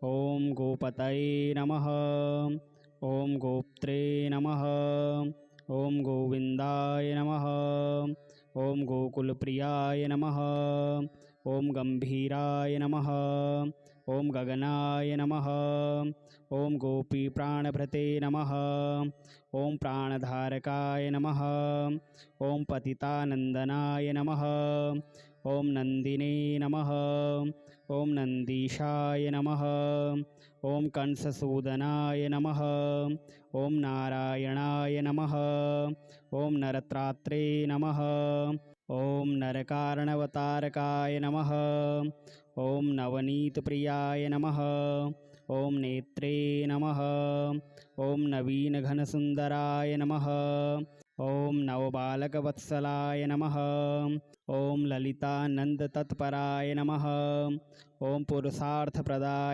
ॐ गोपतये नमः। ॐ गोप्त्रे नमः। ॐ गोविन्दाय नमः। ॐ गोकुलप्रियाय नमः। ॐ गम्भीराय नमः। ॐ गगनाय नमः। ॐ गोपीप्राणभृते नमः। ॐ प्राणधारकाय नमः। ॐ पतितानन्दनाय नमः। ॐ नन्दिने नमः। ॐ नन्दीशाय नमः। ॐ कंससूदनाय नमः। ॐ नारायणाय नमः। ॐ नरत्रात्रे नमः। ॐ नरकार्णवतारकाय नमः। ॐ नवनीतप्रियाय नमः। ॐ नेत्रे नमः। ॐ नवीनघनसुन्दराय नमः। ॐ नवबालकवत्सलाय नमः। ॐ ललितानन्दतत्पराय नमः। ॐ पुरुषार्थप्रदाय